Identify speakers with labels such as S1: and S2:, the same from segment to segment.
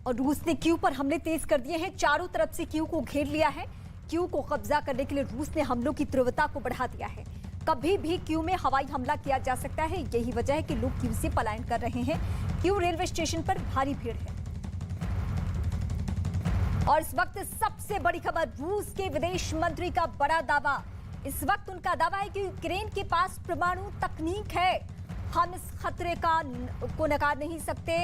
S1: और रूस ने क्यू पर हमले तेज कर दिए हैं। चारों तरफ से क्यू को घेर लिया है। क्यू को कब्जा करने के लिए रूस ने हमलों की तीव्रता को बढ़ा दिया है। कभी भी क्यू में हवाई हमला किया जा सकता है। यही वजह है कि लोग क्यू से पलायन कर रहे हैं। क्यू रेलवे स्टेशन पर भारी भीड़ है। और इस वक्त सबसे बड़ी खबर, रूस के विदेश मंत्री का बड़ा दावा। इस वक्त उनका दावा है कि यूक्रेन के पास परमाणु तकनीक है, हम इस खतरे को नकार नहीं सकते।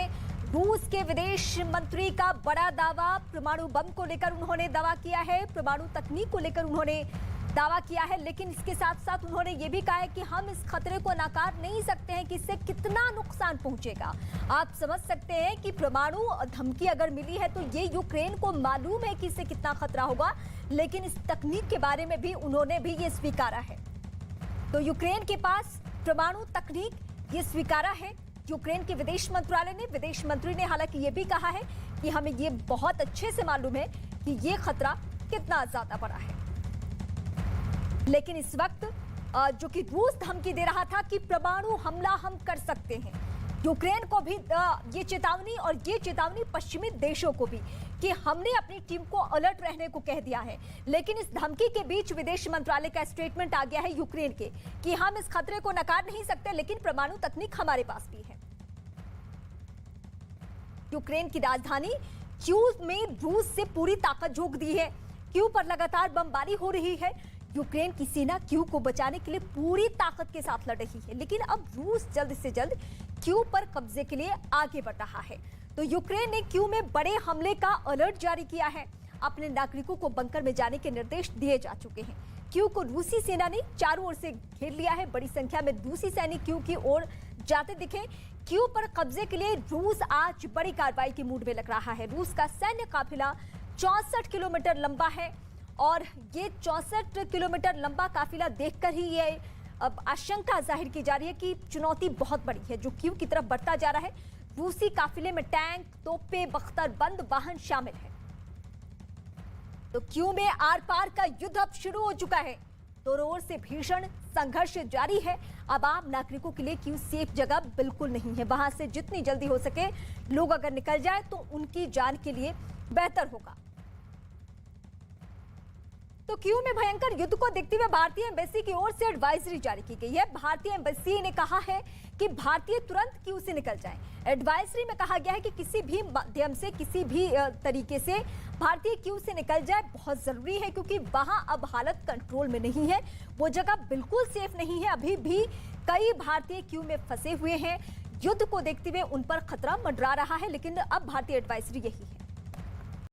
S1: रूस के विदेश मंत्री का बड़ा दावा, परमाणु बम को लेकर उन्होंने दावा किया है, परमाणु तकनीक को लेकर उन्होंने दावा किया है। लेकिन इसके साथ साथ उन्होंने ये भी कहा है कि हम इस खतरे को नकार नहीं सकते हैं कि इससे कितना नुकसान पहुंचेगा। आप समझ सकते हैं कि परमाणु धमकी अगर मिली है तो ये यूक्रेन को मालूम है कि इससे कितना खतरा होगा, लेकिन इस तकनीक के बारे में भी उन्होंने भी ये स्वीकारा है। तो यूक्रेन के पास परमाणु तकनीक ये स्वीकारा है यूक्रेन के विदेश मंत्रालय ने। विदेश मंत्री ने हालांकि ये भी कहा है कि हमें ये बहुत अच्छे से मालूम है कि ये खतरा कितना ज्यादा बड़ा है। लेकिन इस वक्त जो कि रूस धमकी दे रहा था कि परमाणु हमला हम कर सकते हैं, यूक्रेन को भी ये चेतावनी, और ये चेतावनी पश्चिमी देशों को भी, कि हमने अपनी टीम को अलर्ट रहने को कह दिया है। लेकिन इस धमकी के बीच विदेश मंत्रालय का स्टेटमेंट आ गया है यूक्रेन के कि हम इस खतरे को नकार नहीं सकते, लेकिन परमाणु तकनीक हमारे पास भी है। यूक्रेन की राजधानी कीव में रूस से पूरी ताकत झोंक दी है। कीव पर लगातार बमबारी हो रही है। यूक्रेन की सेना कीव को बचाने के लिए पूरी ताकत के साथ लड़ रही है। लेकिन अब रूस जल्द से जल्द कीव पर कब्जे के लिए आगे बढ़ रहा है। तो यूक्रेन ने कीव में बड़े हमले का अलर्ट जारी किया है। अपने नागरिकों को बंकर में जाने के निर्देश दिए जा चुके हैं। कीव को रूसी सेना ने चारों ओर से घेर लिया है। बड़ी संख्या में रूसी सैनिक कीव की ओर जाते दिखे। कीव पर कब्जे के लिए रूस आज बड़ी कार्रवाई के मूड में लग रहा है। रूस का सैन्य काफिला 64 किलोमीटर लंबा है, और ये 64 किलोमीटर लंबा काफिला देखकर ही ये अब आशंका जाहिर की जा रही है कि चुनौती बहुत बड़ी है जो कीव की तरफ बढ़ता जा रहा है। रूसी काफिले में टैंक, तोपें, बख्तरबंद वाहन शामिल है। तो कीव में आर पार का युद्ध अब शुरू हो चुका है। दोनों ओर से भीषण संघर्ष जारी है। अब आम नागरिकों के लिए कीव सेफ जगह बिल्कुल नहीं है। वहां से जितनी जल्दी हो सके लोग अगर निकल जाए तो उनकी जान के लिए बेहतर होगा। तो कीव में भयंकर युद्ध को देखते हुए भारतीय एम्बेसी की ओर से एडवाइजरी जारी की गई है। भारतीय एम्बेसी ने कहा है कि भारतीय तुरंत कीव से निकल जाएं। एडवाइजरी में कहा गया है कि किसी भी माध्यम से, किसी भी तरीके से भारतीय कीव से निकल जाए बहुत जरूरी है, क्योंकि वहां अब हालत कंट्रोल में नहीं है। वो जगह बिल्कुल सेफ नहीं है। अभी भी कई भारतीय कीव में फंसे हुए हैं। युद्ध को देखते हुए उन पर खतरा मंडरा रहा है, लेकिन अब भारतीय एडवाइजरी यही है।